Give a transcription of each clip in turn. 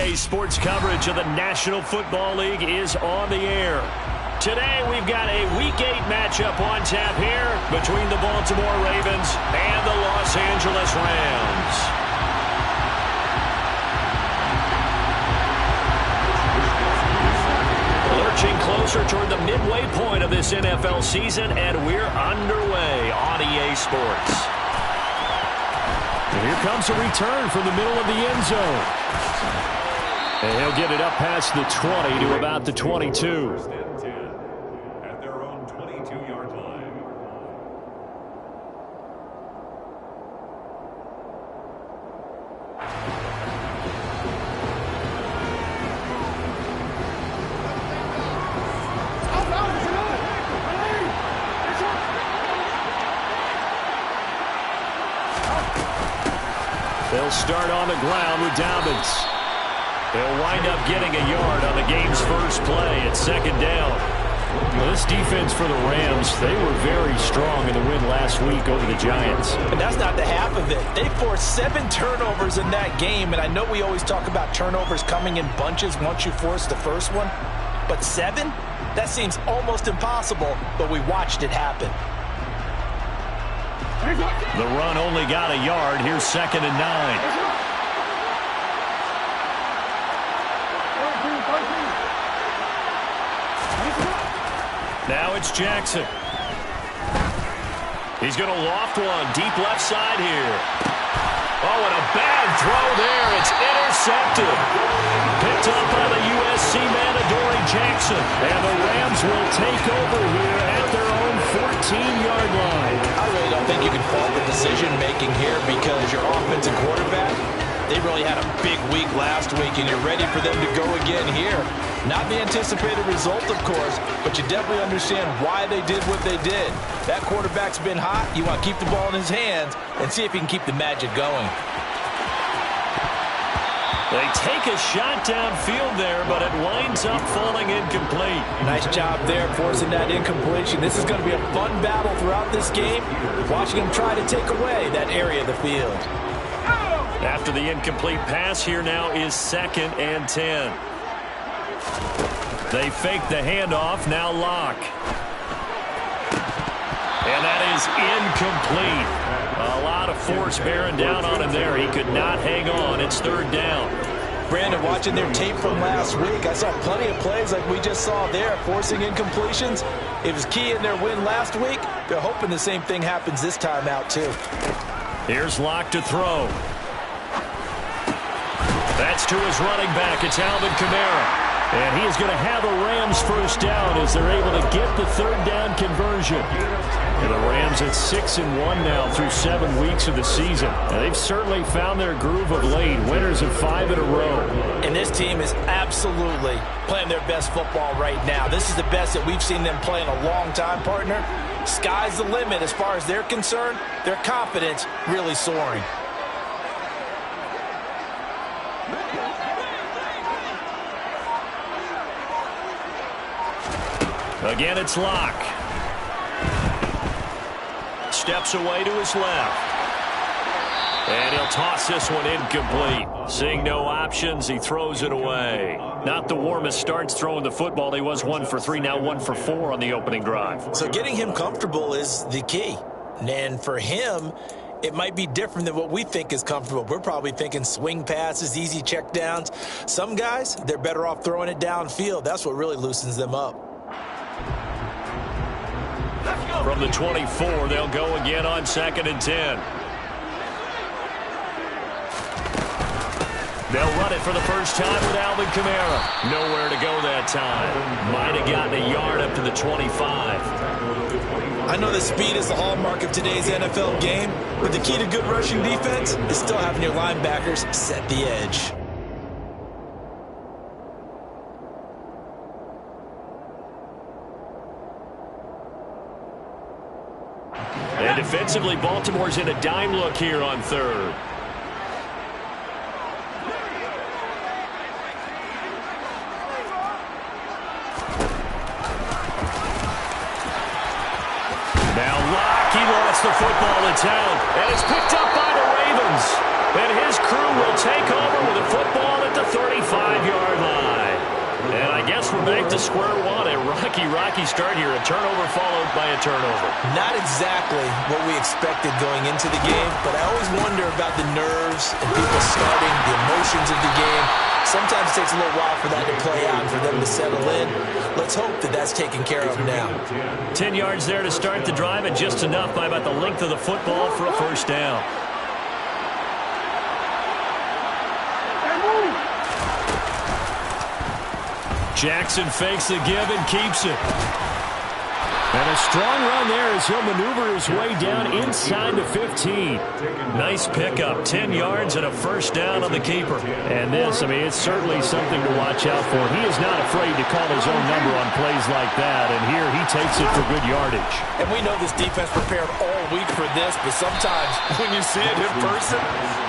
RDA Sports coverage of the National Football League is on the air. Today we've got a Week 8 matchup on tap here between the Baltimore Ravens and the Los Angeles Rams. Lurching closer toward the midway point of this NFL season, and we're underway on EA Sports. And here comes a return from the middle of the end zone. And he'll get it up past the 20 to about the 22. At their own 22-yard line. They'll start on the ground with Dobbins. They'll wind up getting a yard on the game's first play at second down. Well, this defense for the Rams, they were very strong in the win last week over the Giants. And that's not the half of it. They forced 7 turnovers in that game, and I know we always talk about turnovers coming in bunches once you force the first one, but 7? That seems almost impossible, but we watched it happen. The run only got a yard. Here's 2nd and 9. Now it's Jackson. He's going to loft one deep left side here. Oh, and a bad throw there. It's intercepted. Picked up by the USC man, Adoree Jackson. And the Rams will take over here at their own 14-yard line. I really don't think you can fault the decision-making here because your offensive quarterback, they really had a big week last week, and you're ready for them to go again here. Not the anticipated result, of course, but you definitely understand why they did what they did. That quarterback's been hot. You want to keep the ball in his hands and see if he can keep the magic going. They take a shot downfield there, but it winds up falling incomplete. Nice job there forcing that incompletion. This is going to be a fun battle throughout this game, watching him try to take away that area of the field. After the incomplete pass, here now is 2nd and 10. They fake the handoff, now Locke. And that is incomplete. A lot of force bearing down on him there. He could not hang on. It's 3rd down. Brandon, watching their tape from last week, I saw plenty of plays like we just saw there, forcing incompletions. It was key in their win last week. They're hoping the same thing happens this time out, too. Here's Locke to throw. That's to his running back. It's Alvin Kamara. And he is going to have a Rams first down as they're able to get the 3rd down conversion. And the Rams at 6-1 now through 7 weeks of the season. And they've certainly found their groove of late. Winners of 5 in a row. And this team is absolutely playing their best football right now. This is the best that we've seen them play in a long time, partner. Sky's the limit as far as they're concerned. Their confidence really soaring. Again, it's Locke. Steps away to his left. And he'll toss this one incomplete. Seeing no options, he throws it away. Not the warmest starts throwing the football. He was 1 for 3, now 1 for 4 on the opening drive. So getting him comfortable is the key. And for him, it might be different than what we think is comfortable. We're probably thinking swing passes, easy checkdowns. Some guys, they're better off throwing it downfield. That's what really loosens them up. From the 24, they'll go again on 2nd and 10. They'll run it for the first time with Alvin Kamara. Nowhere to go that time. Might have gotten a yard up to the 25. I know that speed is the hallmark of today's NFL game, but the key to good rushing defense is still having your linebackers set the edge. And defensively, Baltimore's in a dime look here on 3rd. Now Locke, he lost the football. It's out, and it's picked up by the Ravens. And his crew will take over with a football at the 35. back to square one. A rocky start here. A turnover followed by a turnover. Not exactly what we expected going into the game, but I always wonder about the nerves and people starting, the emotions of the game. Sometimes it takes a little while for that to play out and for them to settle in. Let's hope that that's taken care of now. 10 yards there to start the drive, and just enough by about the length of the football for a first down. Jackson fakes the give and keeps it. And a strong run there as he'll maneuver his way down inside the 15. Nice pickup, 10 yards and a first down on the keeper. And this, I mean, it's certainly something to watch out for. He is not afraid to call his own number on plays like that, and here he takes it for good yardage. And we know this defense prepared all week for this, but sometimes when you see it in person,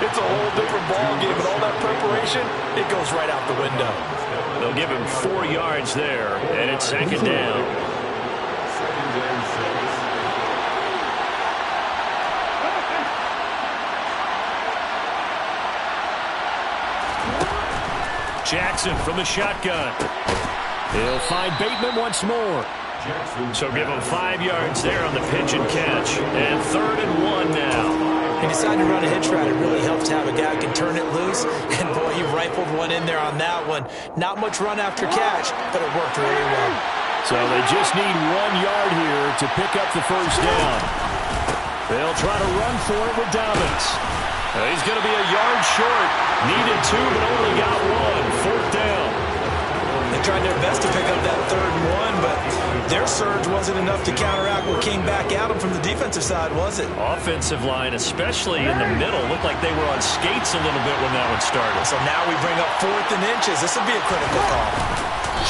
it's a whole different ballgame, and all that preparation, it goes right out the window. They'll give him 4 yards there, and it's second down. Jackson from the shotgun. He'll find Bateman once more. So give him 5 yards there on the pitch and catch. And 3rd and 1 now. He decided to run a hitch route. It really helps to have a guy who can turn it loose. And, boy, he rifled one in there on that one. Not much run after catch, but it worked really well. So they just need 1 yard here to pick up the first down. They'll try to run for it with Dobbins. He's going to be a yard short. Needed 2, but only got 1. 4th down. They tried their best to pick up that 3rd and 1, but their surge wasn't enough to counteract what came back at them from the defensive side, was it? Offensive line, especially in the middle, looked like they were on skates a little bit when that one started. So now we bring up 4th and inches. This will be a critical call.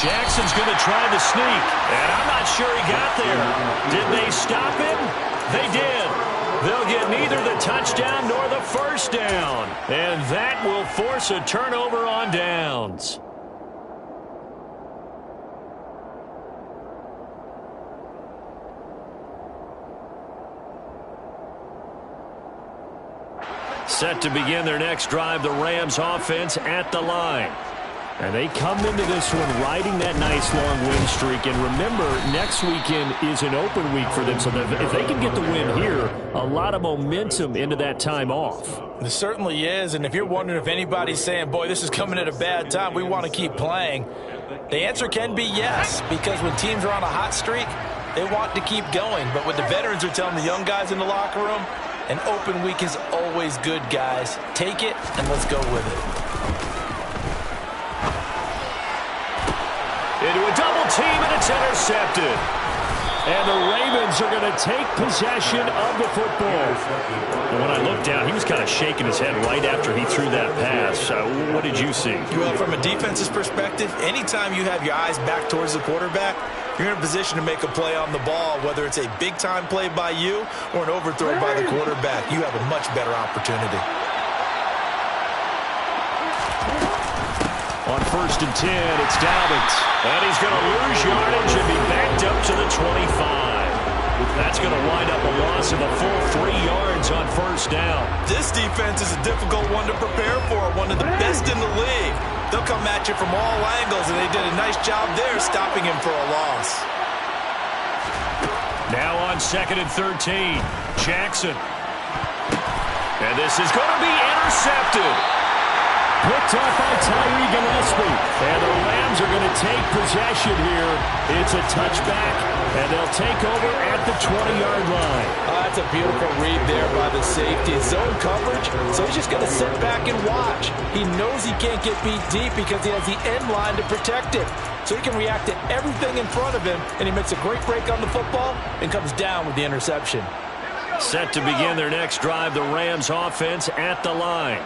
Jackson's going to try the sneak, and I'm not sure he got there. Did they stop him? They did. They'll get neither the touchdown nor the first down, and that will force a turnover on downs. Set to begin their next drive, the Rams offense at the line. And they come into this one riding that nice long win streak. And remember, next weekend is an open week for them. So if they can get the win here, a lot of momentum into that time off. It certainly is. And if you're wondering if anybody's saying, boy, this is coming at a bad time, we want to keep playing, the answer can be yes. Because when teams are on a hot streak, they want to keep going. But what the veterans are telling the young guys in the locker room, an open week is always good, guys. Take it and let's go with it. Into a double team, and it's intercepted. And the Ravens are going to take possession of the football. And when I looked down, he was kind of shaking his head right after he threw that pass. What did you see? Well, from a defense's perspective, anytime you have your eyes back towards the quarterback, you're in a position to make a play on the ball, whether it's a big-time play by you or an overthrow by the quarterback. You have a much better opportunity. On 1st and 10, it's Dobbins. And he's going to lose yardage and be backed up to the 25. That's going to wind up a loss of a full 3 yards on 1st down. This defense is a difficult one to prepare for, one of the best in the league. They'll come at you from all angles, and they did a nice job there stopping him for a loss. Now on 2nd and 13, Jackson. And this is going to be intercepted. Picked up by Tyree Gillespie. And the Rams are going to take possession here. It's a touchback, and they'll take over at the 20-yard line. That's a beautiful read there by the safety. Zone coverage, so he's just going to sit back and watch. He knows he can't get beat deep because he has the end line to protect him. So he can react to everything in front of him, and he makes a great break on the football and comes down with the interception. Set to begin their next drive, the Rams offense at the line.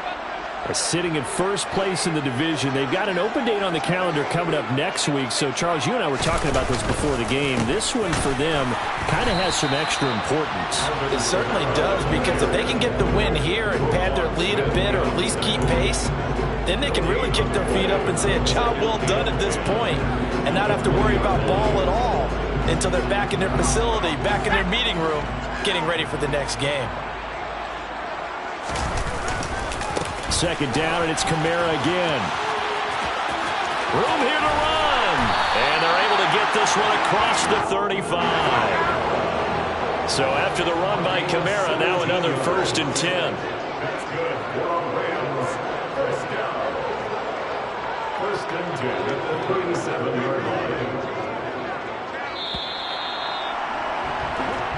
Sitting in first place in the division. They've got an open date on the calendar coming up next week. So, Charles, you and I were talking about this before the game. This one for them kind of has some extra importance. It certainly does, because if they can get the win here and pad their lead a bit or at least keep pace, then they can really kick their feet up and say a job well done at this point and not have to worry about ball at all until they're back in their facility, back in their meeting room, getting ready for the next game. 2nd down, and it's Kamara again. Room here to run. And they're able to get this one across the 35. So after the run by Kamara, now another 1st and 10. That's good for the Rams. First down. 1st and 10 at the 37-yard line.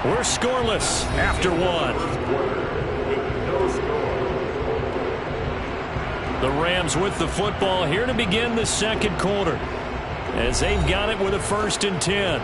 We're scoreless after one. No score. The Rams with the football here to begin the second quarter, as they've got it with a 1st and 10.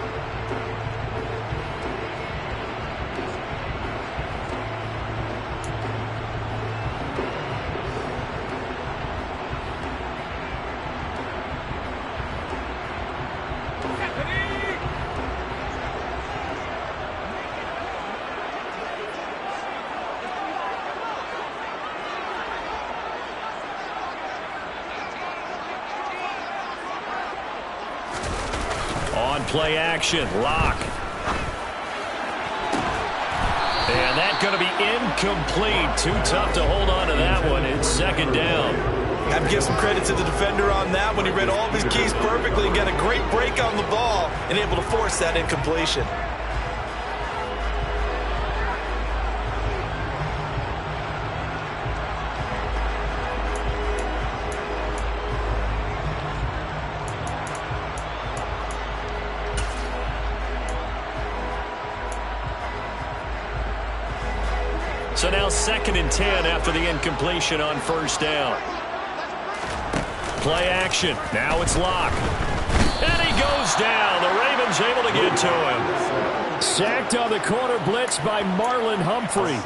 Play action, lock. And that's going to be incomplete. Too tough to hold on to that one. It's 2nd down. I have to give some credit to the defender on that one. He read all of his keys perfectly and got a great break on the ball and able to force that incompletion. So now 2nd and 10 after the incompletion on 1st down. Play action. Now it's Locke. And he goes down. The Ravens able to get to him. Sacked on the corner blitz by Marlon Humphrey.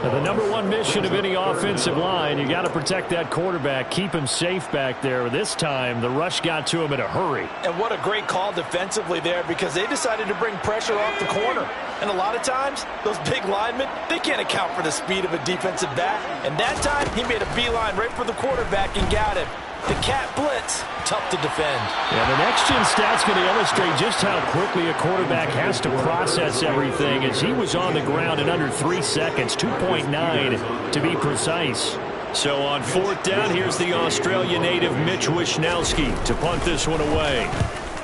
Now, the #1 mission of any offensive line, you got to protect that quarterback, keep him safe back there. This time, the rush got to him in a hurry. And what a great call defensively there, because they decided to bring pressure off the corner. And a lot of times, those big linemen, they can't account for the speed of a defensive back. And that time, he made a beeline right for the quarterback and got him. The cat blitz, tough to defend. Yeah, the next-gen stat's going to illustrate just how quickly a quarterback has to process everything, as he was on the ground in under 3 seconds, 2.9 to be precise. So on 4th down, here's the Australia native Mitch Wishnowsky to punt this one away.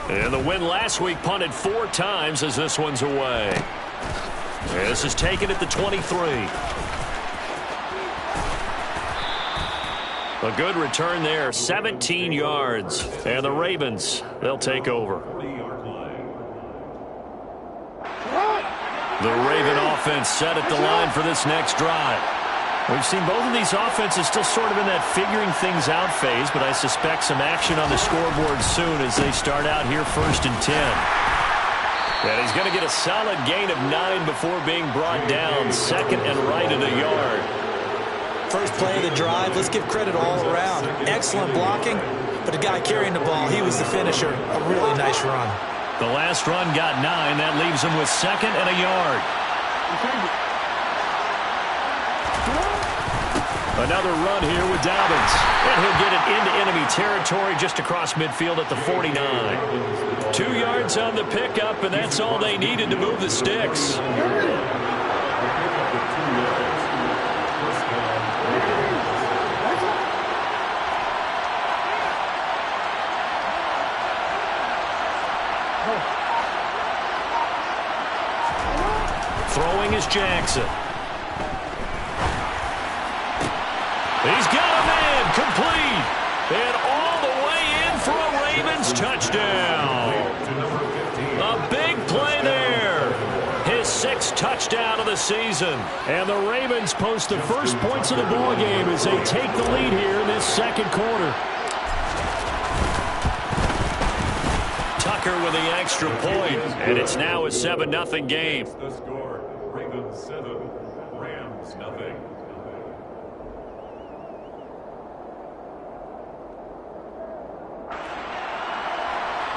And the win last week punted 4 times as this one's away. This is taken at the 23. A good return there, 17 yards. And the Ravens, they'll take over. The Raven offense set at the line for this next drive. We've seen both of these offenses still sort of in that figuring things out phase, but I suspect some action on the scoreboard soon as they start out here 1st and 10. And he's going to get a solid gain of 9 before being brought down, 2nd and right at a yard. First play of the drive, let's give credit all around. Excellent blocking, but the guy carrying the ball, he was the finisher. A really nice run. The last run got 9. That leaves him with 2nd and a yard. Another run here with Dobbins. And he'll get it into enemy territory just across midfield at the 49. 2 yards on the pickup, and that's all they needed to move the sticks. Throwing is Jackson. He's got a man complete. And all the way in for a Ravens touchdown. A big play there. His 6th touchdown of the season. And the Ravens post the first points of the ball game as they take the lead here in this second quarter. Tucker with the extra point. And it's now a 7-0 game. The score, Ravens 7, Rams nothing.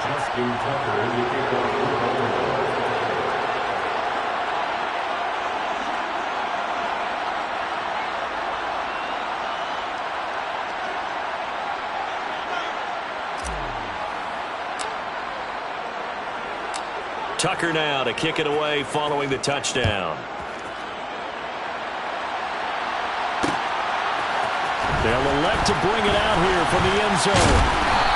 Justin Tucker, the kickoff. Tucker now to kick it away following the touchdown. They'll elect to bring it out here from the end zone.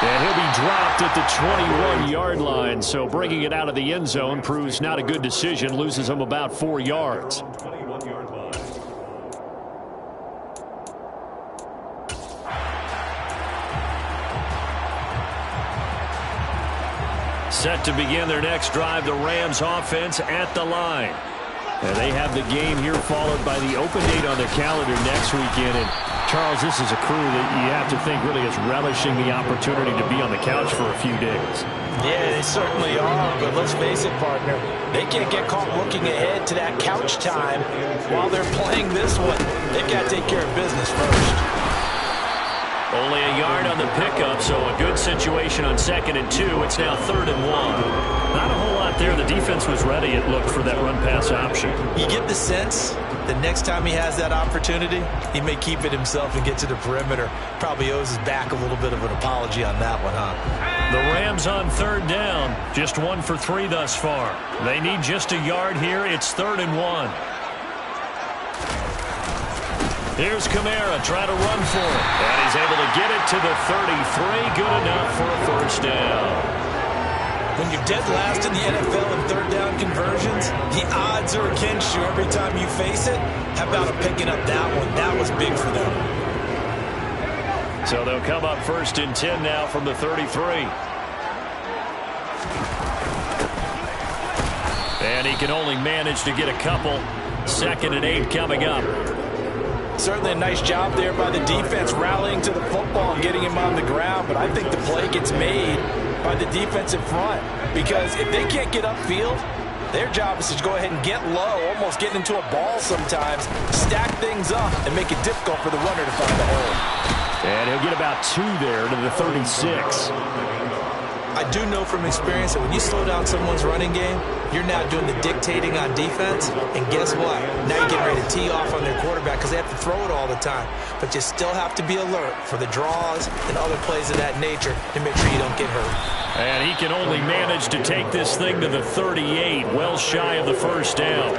And he'll be dropped at the 21-yard line. So bringing it out of the end zone proves not a good decision. Loses him about 4 yards. Set to begin their next drive, the Rams offense at the line. And they have the game here followed by the open date on their calendar next weekend. And Charles, this is a crew that you have to think really is relishing the opportunity to be on the couch for a few days. Yeah, they certainly are, but let's face it, partner. They can't get caught looking ahead to that couch time while they're playing this one. They've got to take care of business first. Only a yard on the pickup, so a good situation on 2nd and 2. It's now 3rd and 1. Not a whole lot there. The defense was ready, it looked, for that run-pass option. You get the sense the next time he has that opportunity, he may keep it himself and get to the perimeter. Probably owes his back a little bit of an apology on that one, huh? The Rams on 3rd down. Just 1 for 3 thus far. They need just a yard here. It's 3rd and 1. Here's Kamara trying to run for it. And he's able to get it to the 33. Good enough for a first down. When you're dead last in the NFL in 3rd down conversions, the odds are against you every time you face it. How about picking up that one? That was big for them. So they'll come up 1st and 10 now from the 33. And he can only manage to get a couple. 2nd and 8 coming up. Certainly a nice job there by the defense rallying to the football and getting him on the ground, but I think the play gets made by the defensive front because if they can't get upfield, their job is to go ahead and get low, almost get into a ball sometimes, stack things up, and make it difficult for the runner to find the hole. And he'll get about 2 there to the 36. I do know from experience that when you slow down someone's running game, you're now doing the dictating on defense, and guess what? Now you're getting ready to tee off on their quarterback because they have to throw it all the time. But you still have to be alert for the draws and other plays of that nature to make sure you don't get hurt. And he can only manage to take this thing to the 38, well shy of the first down.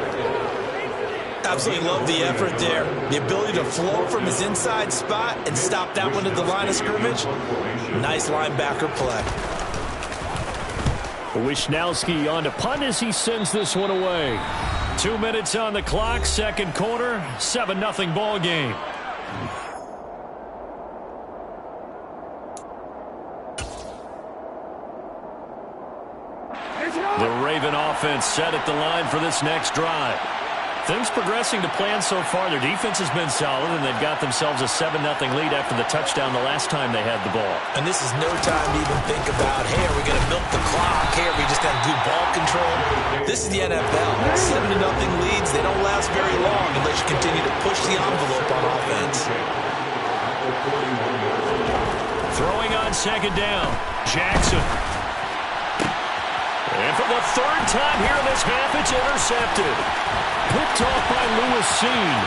Absolutely love the effort there. The ability to flow from his inside spot and stop that one at the line of scrimmage. Nice linebacker play. Wishnowski on to punt as he sends this one away. 2 minutes on the clock, 2nd quarter, 7-0 ball game. The Raven offense set at the line for this next drive. Things progressing to plan so far. Their defense has been solid, and they've got themselves a 7-0 lead after the touchdown the last time they had the ball. And this is no time to even think about, hey, are we going to milk the clock? Hey, are we just going to do ball control? This is the NFL. 7-0 leads, they don't last very long unless you continue to push the envelope on offense. Throwing on 2nd down, Jackson. And for the 3rd time here in this half, it's intercepted. Picked off by Lewis Cine.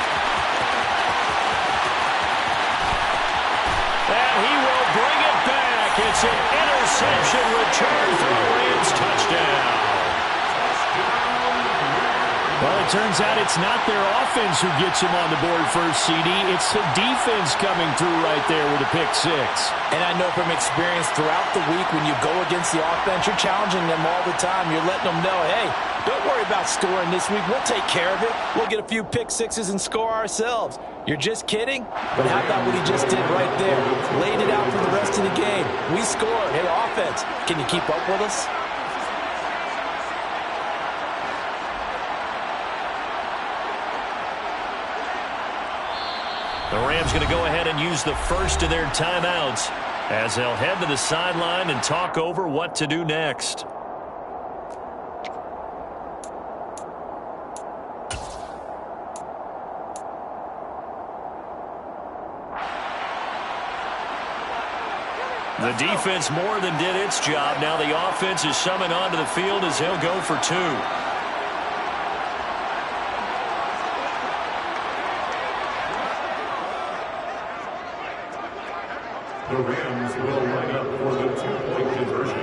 And he will bring it back. It's an interception return for a Rams touchdown. Well, it turns out it's not their offense who gets him on the board first, CD. It's the defense coming through right there with a pick 6. And I know from experience throughout the week when you go against the offense, you're challenging them all the time. You're letting them know, hey, don't worry about scoring this week. We'll take care of it. We'll get a few pick 6s and score ourselves. You're just kidding? But how about what he just did right there? Laid it out for the rest of the game. We scored. Hey, offense, can you keep up with us? The Rams going to go ahead and use the first of their timeouts as they'll head to the sideline and talk over what to do next. The defense more than did its job. Now the offense is summing onto the field as they'll go for 2. The Rams will line up for the 2-point conversion.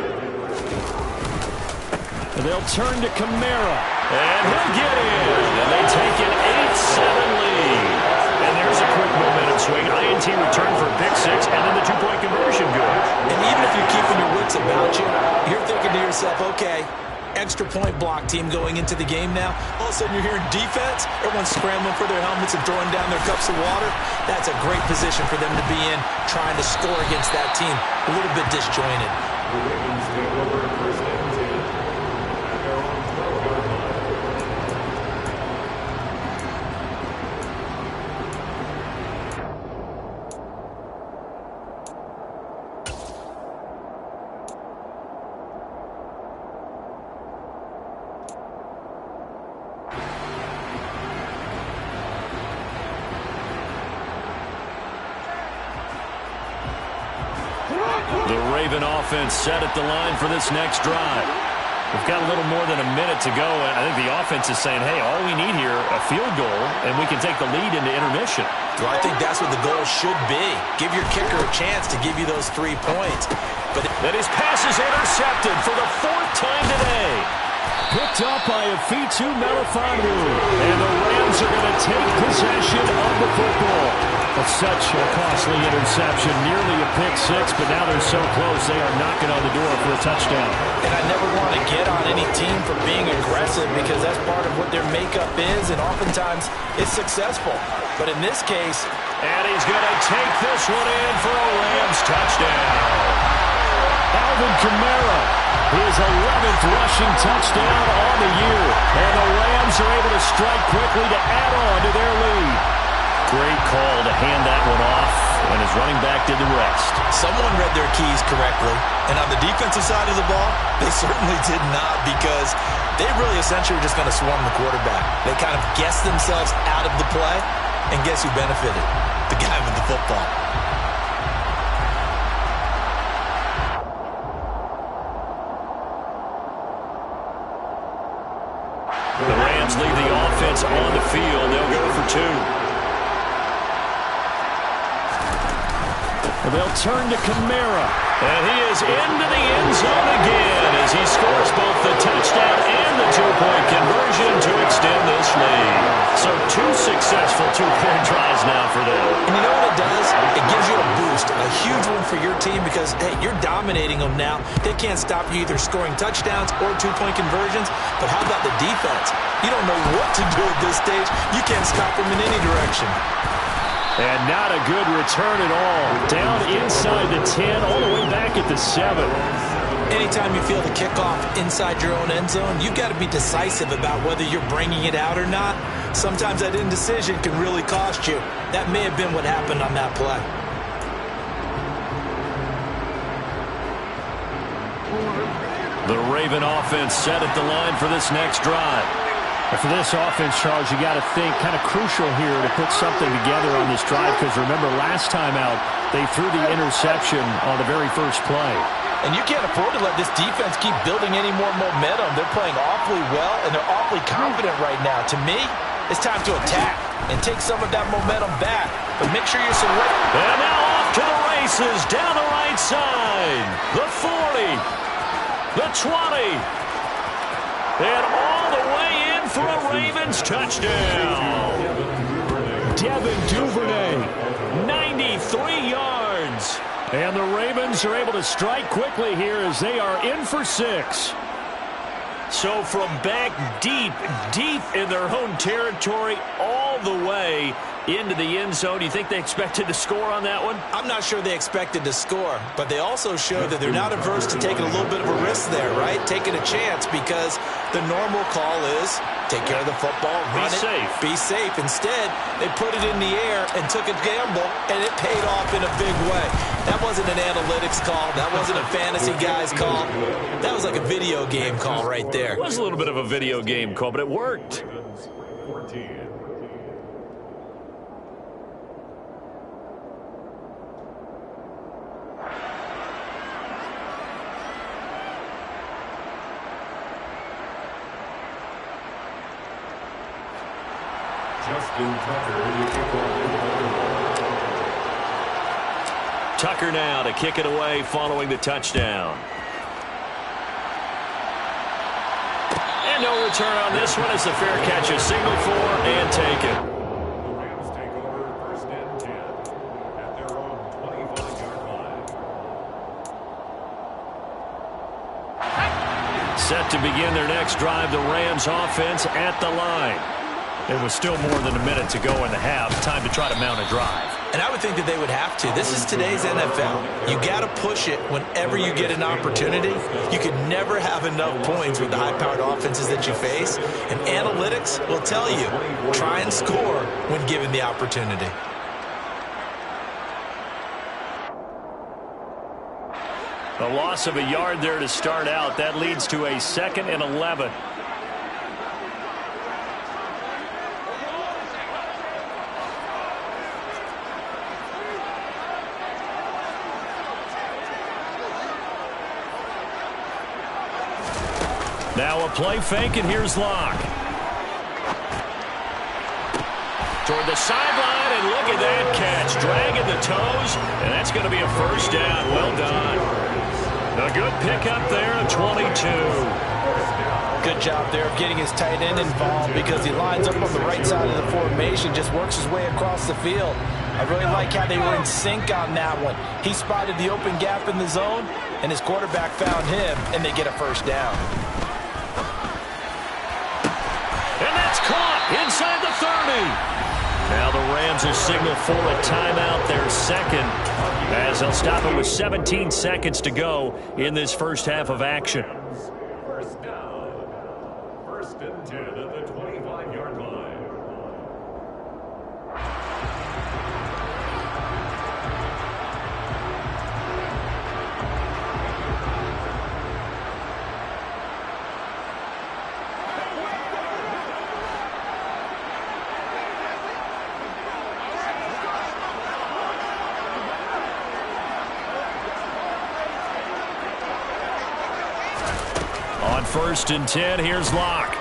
They'll turn to Kamara, and he'll get in. And they take an 8-7 lead. And there's a quick momentum swing. INT return for a pick 6, and then the 2-point conversion good. And even if you yourself, okay, extra point block team going into the game now. All of a sudden you're hearing defense. Everyone's scrambling for their helmets and throwing down their cups of water. That's a great position for them to be in, trying to score against that team. A little bit disjointed. The Ravens take over first and 10 at their own 12-yard line. The Raven offense set at the line for this next drive. We've got a little more than a minute to go, and I think the offense is saying, hey, all we need here, a field goal, and we can take the lead into intermission. Well, I think that's what the goal should be. Give your kicker a chance to give you those 3 points. But And his pass is intercepted for the 4th time today. Picked up by Afitu Melifonwu. And the Rams are going to take possession of the football. But such a costly interception, nearly a pick six, but now they're so close they are knocking on the door for a touchdown. And I never want to get on any team for being aggressive because that's part of what their makeup is, and oftentimes it's successful. But in this case... And he's going to take this one in for a Rams touchdown. Alvin Kamara, his 11th rushing touchdown on the year. And the Rams are able to strike quickly to add on to their lead. Great call to hand that one off, and his running back did the rest. Someone read their keys correctly, and on the defensive side of the ball, they certainly did not, because they really essentially were just going to swarm the quarterback. They kind of guessed themselves out of the play, and guess who benefited? The guy with the football. The Rams leave the offense on the field. They'll go for 2. They'll turn to Kamara, and he is into the end zone again as he scores both the touchdown and the 2-point conversion to extend this lead. So 2 successful 2-point drives now for them. And you know what it does? It gives you a boost, a huge one for your team because, hey, you're dominating them now. They can't stop you either scoring touchdowns or 2-point conversions, but how about the defense? You don't know what to do at this stage. You can't stop them in any direction. And not a good return at all. Down inside the 10, all the way back at the 7. Anytime you feel the kickoff inside your own end zone, you've got to be decisive about whether you're bringing it out or not. Sometimes that indecision can really cost you. That may have been what happened on that play. The Raven offense set at the line for this next drive. And for this offense, Charles, you got to think kind of crucial here to put something together on this drive, because remember last time out they threw the interception on the very first play. And you can't afford to let this defense keep building any more momentum. They're playing awfully well, and they're awfully confident right now. To me, it's time to attack and take some of that momentum back. But make sure you're select. And now off to the races down the right side. The 40, the 20, and all the way in for a Ravens touchdown. Devin Duvernay, 93 yards. And the Ravens are able to strike quickly here as they are in for 6. So from back deep in their own territory, all the way into the end zone. Do you think they expected to score on that one? I'm not sure they expected to score, but they also showed that they're not averse to taking a little bit of a risk there, right? Taking a chance, because the normal call is take care of the football, run it, be safe. Instead, they put it in the air and took a gamble, and it paid off in a big way. That wasn't an analytics call. That wasn't a fantasy guy's call. That was like a video game call right there. It was a little bit of a video game call, but it worked. 14. Justin Tucker, you kick off. Tucker now to kick it away following the touchdown. And no return on this one as the fair catch is signaled for and taken. The Rams take over first and 10 at their own 25-yard line. Set to begin their next drive, the Rams offense at the line. It was still more than a minute to go in the half. Time to try to mount a drive. And I would think that they would have to. This is today's NFL. You got to push it whenever you get an opportunity. You could never have enough points with the high-powered offenses that you face. And analytics will tell you, try and score when given the opportunity. A loss of a yard there to start out. That leads to a 2nd and 11. Now a play fake, and here's Locke. Toward the sideline, and look at that catch. Dragging the toes, and that's going to be a first down. Well done. A good pickup there, 22. Good job there of getting his tight end involved because he lines up on the right side of the formation, just works his way across the field. I really like how they were in sync on that one. He spotted the open gap in the zone, and his quarterback found him, and they get a first down. Caught inside the 30. Now the Rams are signaled for a timeout, their second, as they'll stop it with 17 seconds to go in this first half of action. First down. 1st and 10 at the 25-yard line. On 1st and 10, here's Locke.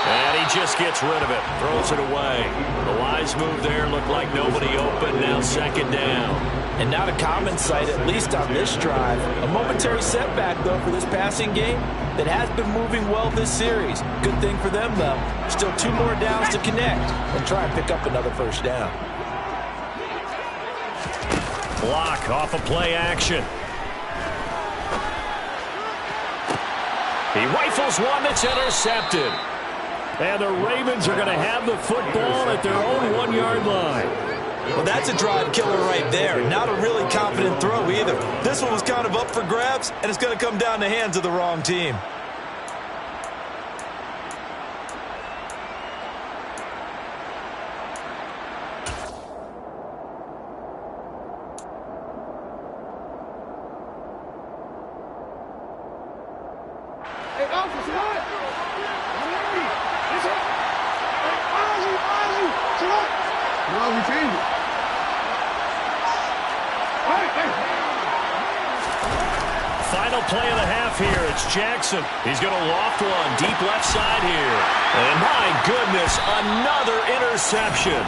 And he just gets rid of it, throws it away. The wise move there, looked like nobody open, now 2nd down. And not a common sight, at least on this drive. A momentary setback, though, for this passing game that has been moving well this series. Good thing for them, though. Still 2 more downs to connect and try and pick up another first down. Block off a play action. He rifles one that's intercepted. And the Ravens are going to have the football at their own 1-yard line. Well, that's a drive killer right there. Not a really confident throw either. This one was kind of up for grabs, and it's going to come down the hands of the wrong team. Final play of the half here. It's Jackson. He's going to loft one deep left side here. And my goodness, another interception.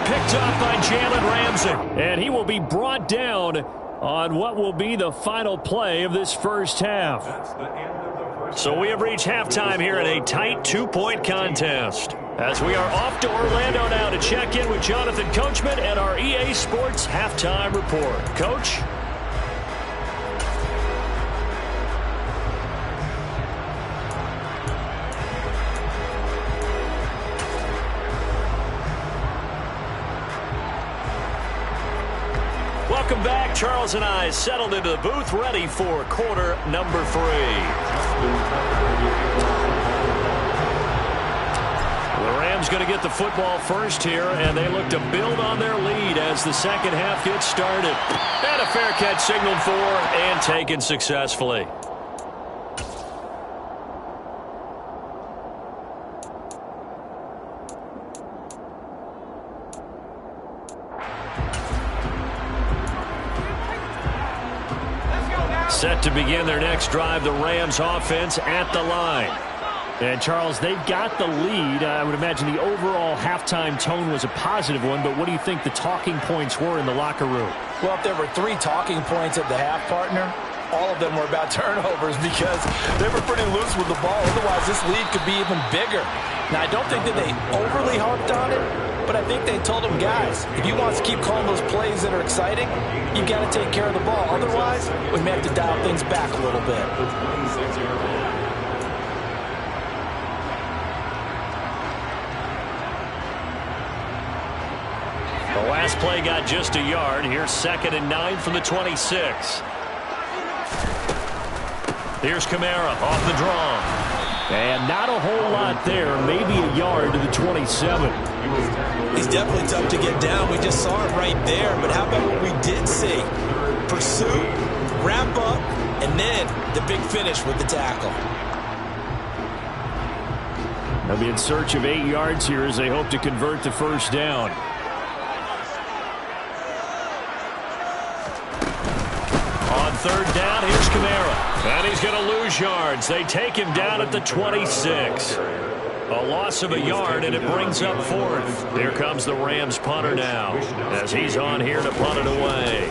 Picked up by Jalen Ramsey. And he will be brought down on what will be the final play of this first half. So we have reached halftime here in a tight 2-point contest. As we are off to Orlando now to check in with Jonathan Coachman and our EA Sports Halftime Report. Coach? Welcome back. Charles and I settled into the booth, ready for quarter number 3. The Rams going to get the football first here, and they look to build on their lead as the second half gets started. And a fair catch signaled for and taken successfully. Set to begin their next drive, the Rams offense at the line. And, Charles, they've got the lead. I would imagine the overall halftime tone was a positive one, but what do you think the talking points were in the locker room? Well, if there were 3 talking points at the half, partner, all of them were about turnovers because they were pretty loose with the ball. Otherwise, this lead could be even bigger. Now, I don't think that they overly harped on it, But I think they told him, guys, if you want to keep calling those plays that are exciting, you've got to take care of the ball. Otherwise, we may have to dial things back a little bit. The last play got just a yard. Here's 2nd and 9 from the 26. Here's Kamara off the draw. And not a whole lot there. Maybe a yard to the 27. He's definitely tough to get down. We just saw it right there. But how about what we did see? Pursue, wrap up, and then the big finish with the tackle. They'll be in search of 8 yards here as they hope to convert the first down. On 3rd down, here's Kamara. And he's going to lose yards. They take him down at the 26. A loss of a yard, and it brings up 4th. Here comes the Rams punter now as he's on here to punt it away.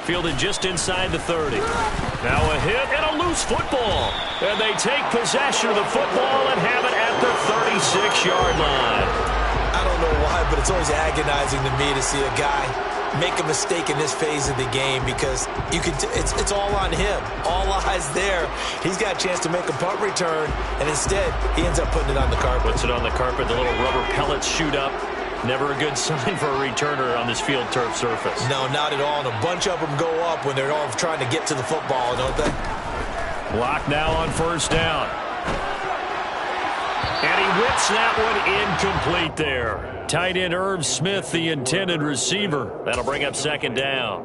Fielded just inside the 30. Now a hit and a loose football. And they take possession of the football and have it at the 36-yard line. I don't know why, but it's always agonizing to me to see a guy make a mistake in this phase of the game because it's all on him. All eyes there. He's got a chance to make a punt return, and instead he ends up putting it on the carpet. Puts it on the carpet. The little rubber pellets shoot up. Never a good sign for a returner on this field turf surface. No, not at all. And a bunch of them go up when they're all trying to get to the football, don't they? Block now on 1st down. And he whips that one incomplete there. Tight end Irv Smith, the intended receiver. That'll bring up 2nd down.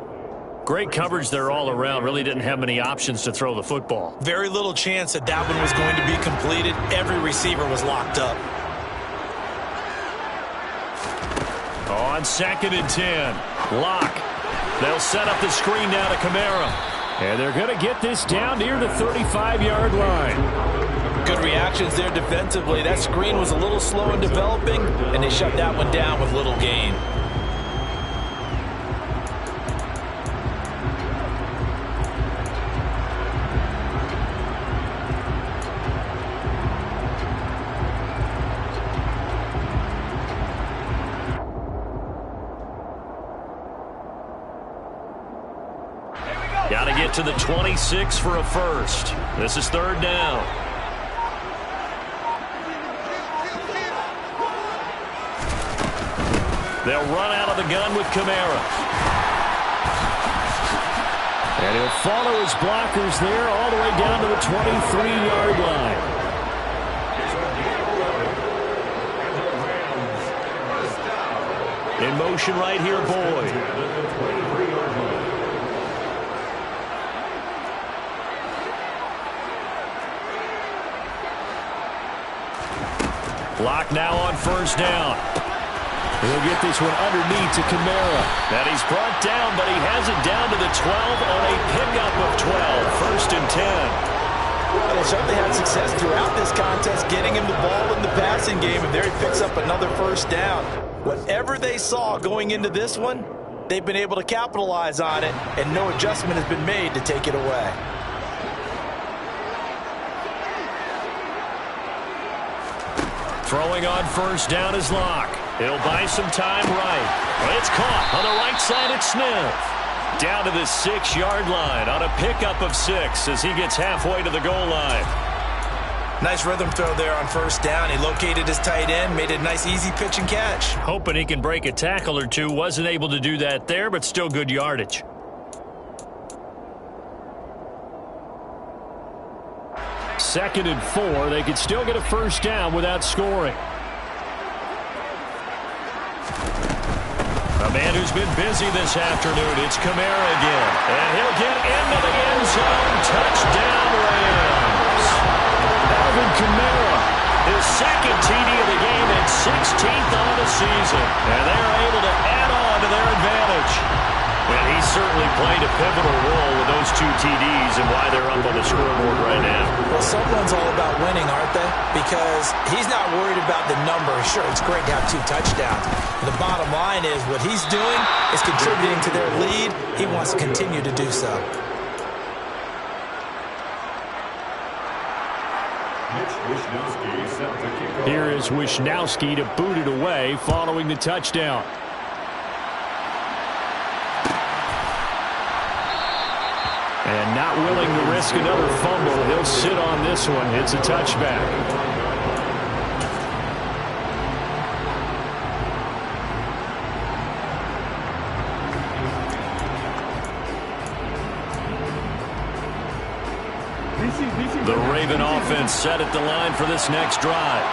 Great coverage there all around. Really didn't have many options to throw the football. Very little chance that that one was going to be completed. Every receiver was locked up. On 2nd and 10. Lock. They'll set up the screen now to Kamara. And they're going to get this down near the 35-yard line. Good reactions there defensively. That screen was a little slow in developing, and they shut that one down with little gain. Got to get to the 26 for a first. This is 3rd down. They'll run out of the gun with Kamara. And he'll follow his blockers there all the way down to the 23-yard line. In motion right here, Boyd. Lock now on 1st down. He'll get this one underneath to Kamara. And he's brought down, but he has it down to the 12 on a pickup of 12. 1st and 10. Well, they certainly had success throughout this contest, getting him the ball in the passing game, and there he picks up another 1st down. Whatever they saw going into this one, they've been able to capitalize on it, and no adjustment has been made to take it away. Throwing on 1st down is Lock. He'll buy some time right. It's caught on the right side at Smith. Down to the 6-yard line on a pickup of 6 as he gets halfway to the goal line. Nice rhythm throw there on 1st down. He located his tight end, made a nice easy pitch and catch. Hoping he can break a tackle or two. Wasn't able to do that there, but still good yardage. Second and 4. They could still get a 1st down without scoring. A man who's been busy this afternoon. It's Kamara again. And he'll get into the end zone. Touchdown, Rams. Alvin Kamara, his 2nd TD of the game and 16th on the season. And they're able to add on to their advantage. And he certainly played a pivotal role with those 2 TDs and why they're up on the scoreboard right now. Well, someone's all about winning, aren't they? Because he's not worried about the number. Sure, it's great to have 2 touchdowns. The bottom line is what he's doing is contributing to their lead. He wants to continue to do so. Here is Wishnowsky to boot it away following the touchdown. And not willing to risk another fumble. He'll sit on this one. It's a touchback. The Raven offense set at the line for this next drive.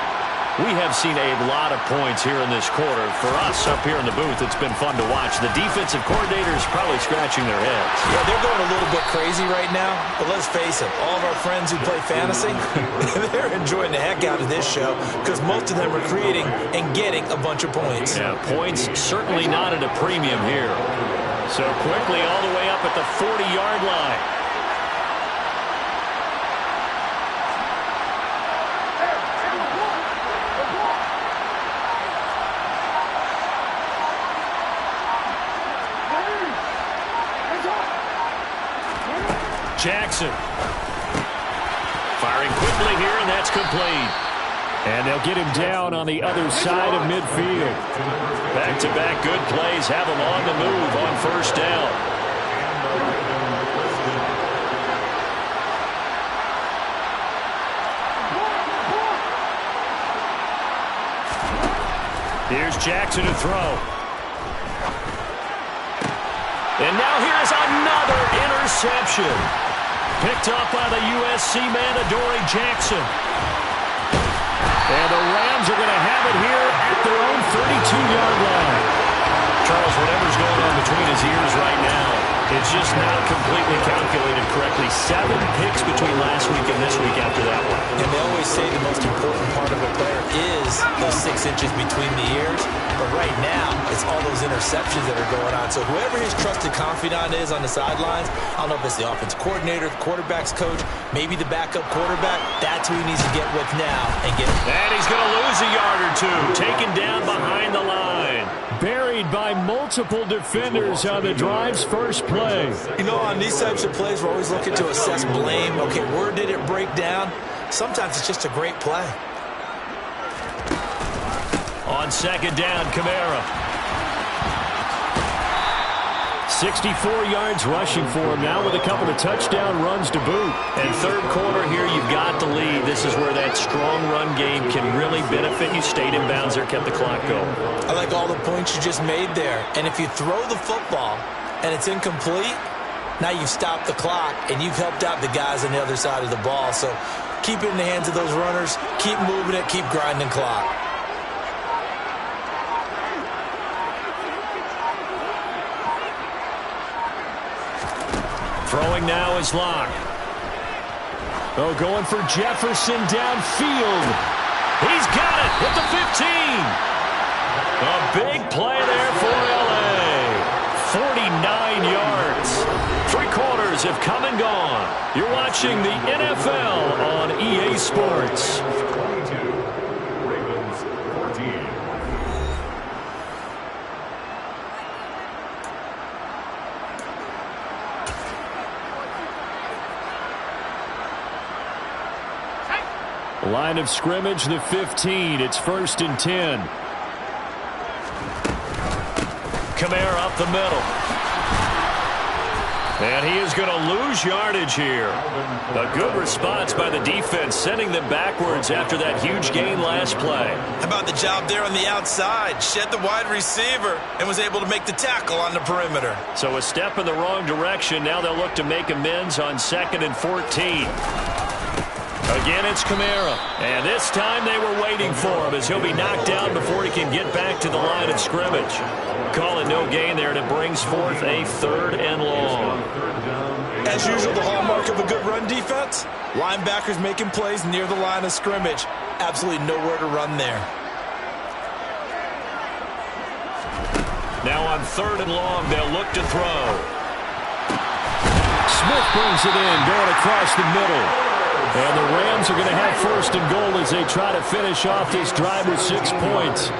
We have seen a lot of points here in this quarter. For us up here in the booth, it's been fun to watch. The defensive coordinators probably scratching their heads. Yeah, they're going a little bit crazy right now. But let's face it, all of our friends who play fantasy, they're enjoying the heck out of this show because most of them are creating and getting a bunch of points. Yeah, points certainly not at a premium here. So quickly all the way up at the 40-yard line. Jackson firing quickly here, and that's complete. And they'll get him down on the other side of midfield. Back-to-back good plays have him on the move on first down. Here's Jackson to throw. And now here's another interception. Picked up by the USC man, Adoree Jackson. And the Rams are going to have it here at their own 32-yard line. Charles, whatever's going on between his ears right now, it's just not completely calculated correctly. 7 picks between last week and this week after that one. And they always say the most important part of a player is those 6 inches between the ears. But right now, it's all those interceptions that are going on. So whoever his trusted confidant is on the sidelines, I don't know if it's the offense coordinator, the quarterback's coach, maybe the backup quarterback, that's who he needs to get with now and get. And he's going to lose a yard or two. Taken down behind the line. Buried by multiple defenders on the drive's first play. You know, on these types of plays, we're always looking to assess blame. Okay, where did it break down? Sometimes it's just a great play. On second down, Kamara. 64 yards rushing for him now with a couple of touchdown runs to boot. And third quarter here, you've got the lead. This is where that strong run game can really benefit you. Stayed in bounds there, kept the clock going. I like all the points you just made there. And if you throw the football and it's incomplete, now you've stopped the clock and you've helped out the guys on the other side of the ball. So keep it in the hands of those runners. Keep moving it. Keep grinding clock. Throwing now is Locke. Oh, going for Jefferson downfield. He's got it at the 15. A big play there for L.A. 49 yards. 3 quarters have come and gone. You're watching the NFL on EA Sports. 22, Ravens 14. Line of scrimmage, the 15. It's 1st and 10. Kamara up the middle. And he is going to lose yardage here. A good response by the defense, sending them backwards after that huge gain last play. How about the job there on the outside? Shed the wide receiver and was able to make the tackle on the perimeter. So a step in the wrong direction. Now they'll look to make amends on 2nd and 14. Again, it's Kamara. And this time they were waiting for him as he'll be knocked down before he can get back to the line of scrimmage. Call it no gain there, and it brings forth a 3rd and long. As usual, the hallmark of a good run defense, linebackers making plays near the line of scrimmage. Absolutely nowhere to run there. Now on 3rd and long, they'll look to throw. Smith brings it in, going across the middle. And the Rams are going to have 1st and goal as they try to finish off this drive with 6 points.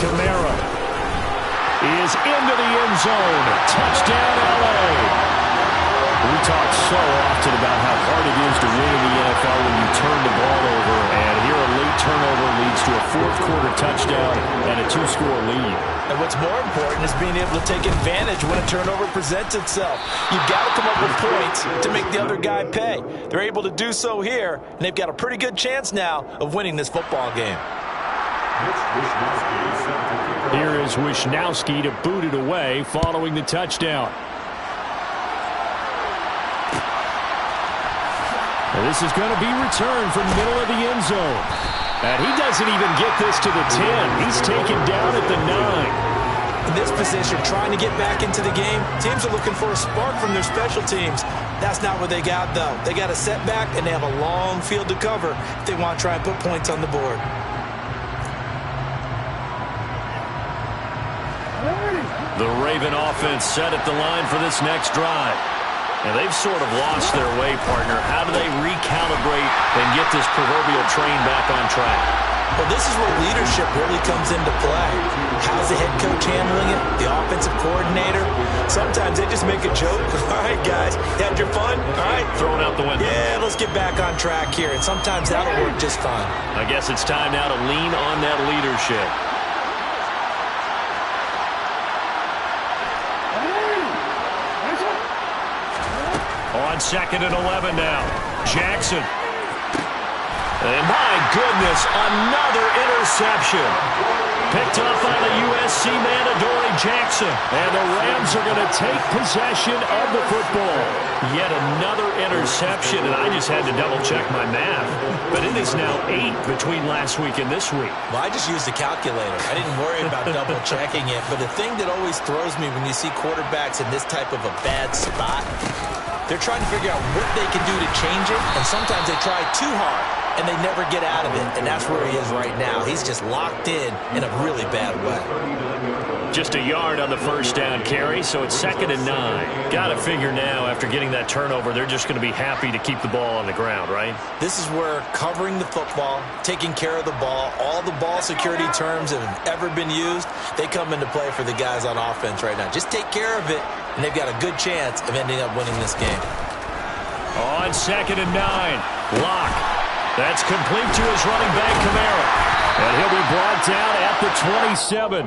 Kamara is into the end zone. Touchdown, L.A. We're taught so often about how hard it is to win in the NFL when you turn the ball over. And here a late turnover leads to a fourth-quarter touchdown and a two-score lead. And what's more important is being able to take advantage when a turnover presents itself. You've got to come up with points to make the other guy pay. They're able to do so here, and they've got a pretty good chance now of winning this football game. Here is Wishnowski to boot it away following the touchdown. And this is going to be returned from the middle of the end zone. And he doesn't even get this to the 10. He's taken down at the 9. In this position, trying to get back into the game, teams are looking for a spark from their special teams. That's not what they got, though. They got a setback, and they have a long field to cover if they want to try and put points on the board. The Raven offense set at the line for this next drive. And they've sort of lost their way, partner. How do they recalibrate and get this proverbial train back on track? Well, this is where leadership really comes into play. How's the head coach handling it? The offensive coordinator? Sometimes they just make a joke. All right, guys, you had your fun? All right. Throw it out the window. Yeah, let's get back on track here. And sometimes that'll work just fine. I guess it's time now to lean on that leadership. On 2nd and 11 now. Jackson. And my goodness, another interception. Picked up by the USC man, Adoree Jackson. And the Rams are going to take possession of the football. Yet another interception, and I just had to double-check my math. But it is now 8 between last week and this week. Well, I just used a calculator. I didn't worry about double-checking it. But the thing that always throws me when you see quarterbacks in this type of a bad spot, they're trying to figure out what they can do to change it, and sometimes they try too hard, and they never get out of it, and that's where he is right now. He's just locked in a really bad way. Just a yard on the first down carry, so it's 2nd and 9. Got to figure now, after getting that turnover, they're just going to be happy to keep the ball on the ground, right? This is where covering the football, taking care of the ball, all the ball security terms that have ever been used, they come into play for the guys on offense right now. Just take care of it, and they've got a good chance of ending up winning this game. On 2nd and 9, Locke. That's complete to his running back, Kamara. And he'll be brought down at the 27.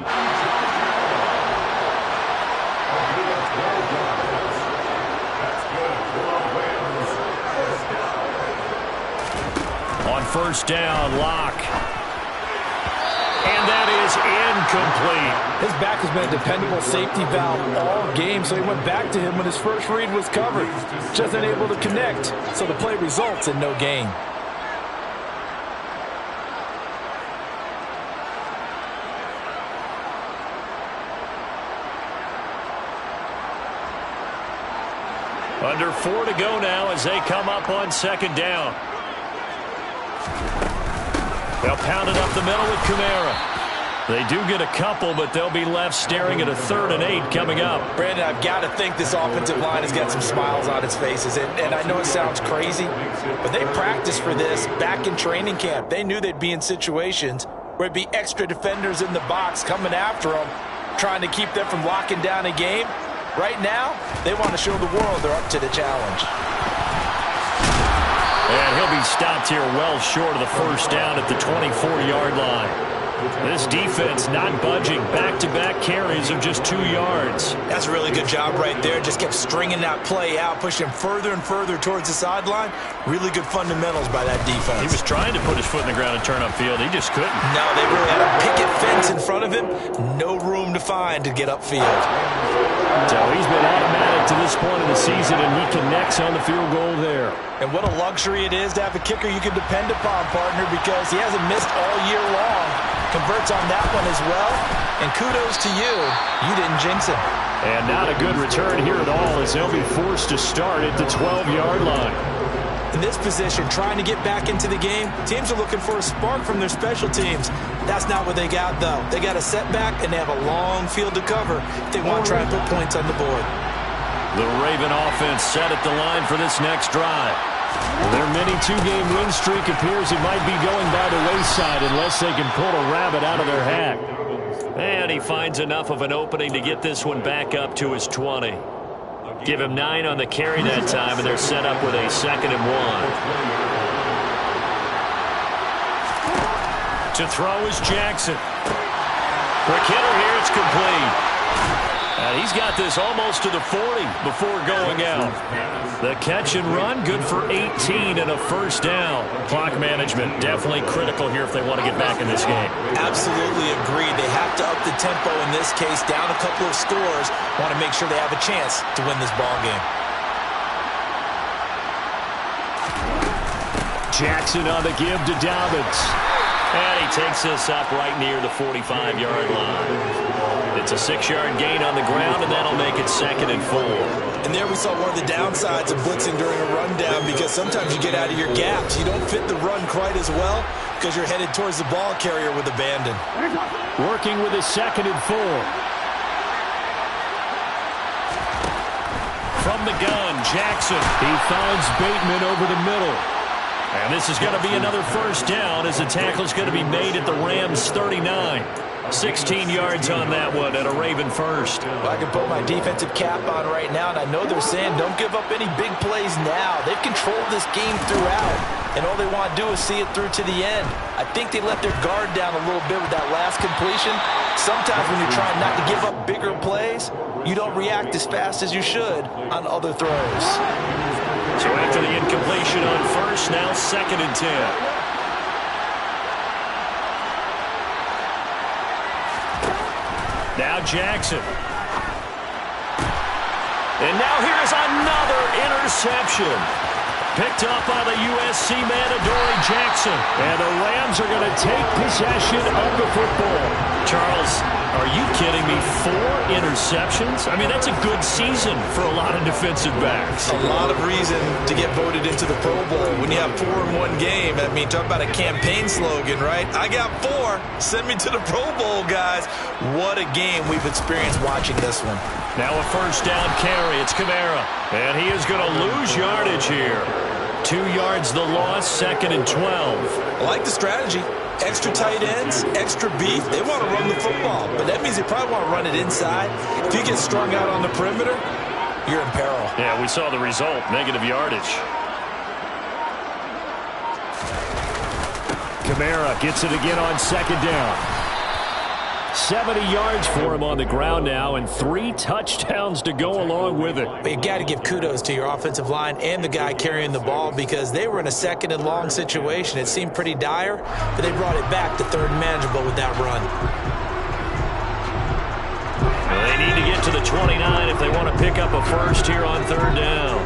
On first down, Locke. And that is incomplete. His back has been a dependable safety valve all game, so he went back to him when his first read was covered. Just unable to connect, so the play results in no gain. Under 4 to go now as they come up on 2nd down. They'll pound it up the middle with Kamara. They do get a couple, but they'll be left staring at a 3rd and 8 coming up. Brandon, I've got to think this offensive line has got some smiles on its faces. And I know it sounds crazy, but they practiced for this back in training camp. They knew they'd be in situations where it'd be extra defenders in the box coming after them, trying to keep them from locking down a game. Right now, they want to show the world they're up to the challenge. And he'll be stopped here well short of the first down at the 24-yard line. This defense not budging. Back-to-back carries of just 2 yards. That's a really good job right there. Just kept stringing that play out, pushing further and further towards the sideline. Really good fundamentals by that defense. He was trying to put his foot in the ground and turn upfield. He just couldn't. No, they really had a picket fence in front of him. No room to find to get upfield. So he's been automatic to this point of the season, and he connects on the field goal there. And what a luxury it is to have a kicker you can depend upon, partner, because he hasn't missed all year long. Converts on that one as well. And kudos to you. You didn't jinx him. And not a good return here at all as they'll be forced to start at the 12-yard line. In this position, trying to get back into the game, teams are looking for a spark from their special teams. That's not what they got, though. They got a setback, and they have a long field to cover if they want to try and put points on the board. The Raven offense set at the line for this next drive. Their mini 2-game win streak appears it might be going by the wayside unless they can pull a rabbit out of their hat. And he finds enough of an opening to get this one back up to his 20. Give him 9 on the carry that time, and they're set up with a 2nd and 1. To throw is Jackson. Quick hitter here, it's complete. And he's got this almost to the 40 before going out. The catch and run, good for 18 and a first down. Clock management definitely critical here if they want to get back in this game. Absolutely agreed. They have to up the tempo in this case, down a couple of scores. Want to make sure they have a chance to win this ball game. Jackson on the give to Dobbins. And he takes this up right near the 45-yard line. It's a 6-yard gain on the ground, and that'll make it 2nd and 4. And there we saw one of the downsides of blitzing during a rundown, because sometimes you get out of your gaps. You don't fit the run quite as well because you're headed towards the ball carrier with abandon. Working with his 2nd and 4. From the gun, Jackson. He finds Bateman over the middle. And this is going to be another first down as the tackle is going to be made at the Rams' 39. 16 yards on that one at a Raven first. Well, I can put my defensive cap on right now, and I know they're saying don't give up any big plays now. They've controlled this game throughout, and all they want to do is see it through to the end. I think they let their guard down a little bit with that last completion. Sometimes when you're trying not to give up bigger plays, you don't react as fast as you should on other throws. So after the incompletion on first, now 2nd and 10. Now Jackson. And now here's another interception. Picked up by the USC man, Adoree Jackson. And the Rams are going to take possession of the football. Charles, are you kidding me? 4 interceptions? I mean, that's a good season for a lot of defensive backs. A lot of reason to get voted into the Pro Bowl. When you have 4 in one game, I mean, talk about a campaign slogan, right? I got 4. Send me to the Pro Bowl, guys. What a game we've experienced watching this one. Now a first down carry. It's Kamara. And he is going to lose yardage here. 2 yards the loss, 2nd and 12. I like the strategy. Extra tight ends, extra beef. They want to run the football, but that means they probably want to run it inside. If you get strung out on the perimeter, you're in peril. Yeah, we saw the result, negative yardage. Kamara gets it again on 2nd down. 70 yards for him on the ground now, and 3 touchdowns to go along with it. But you got to give kudos to your offensive line and the guy carrying the ball, because they were in a 2nd and long situation. It seemed pretty dire, but they brought it back to 3rd and manageable with that run. Well, they need to get to the 29 if they want to pick up a first here on 3rd down.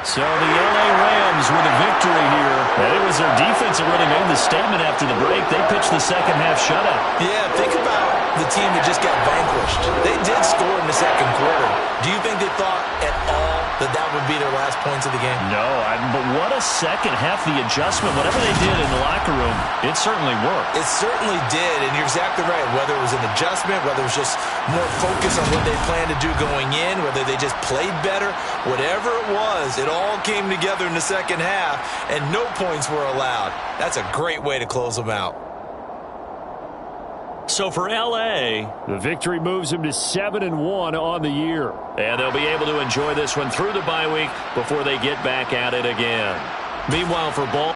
So the LA Rams with a victory here. And it was their defense that really made the statement after the break. They pitched the second half shutout. Yeah, think about the team that just got vanquished. They did score in the 2nd quarter. Do you think they thought at all that that would be their last points of the game? No, but what a second half. The adjustment, whatever they did in the locker room, it certainly worked. It certainly did, and you're exactly right. Whether it was an adjustment, whether it was just more focus on what they planned to do going in, whether they just played better, whatever it was, it all came together in the 2nd half, and no points were allowed. That's a great way to close them out. So for L.A., the victory moves them to 7-1 on the year. And they'll be able to enjoy this one through the bye week before they get back at it again. Meanwhile, for Baltimore.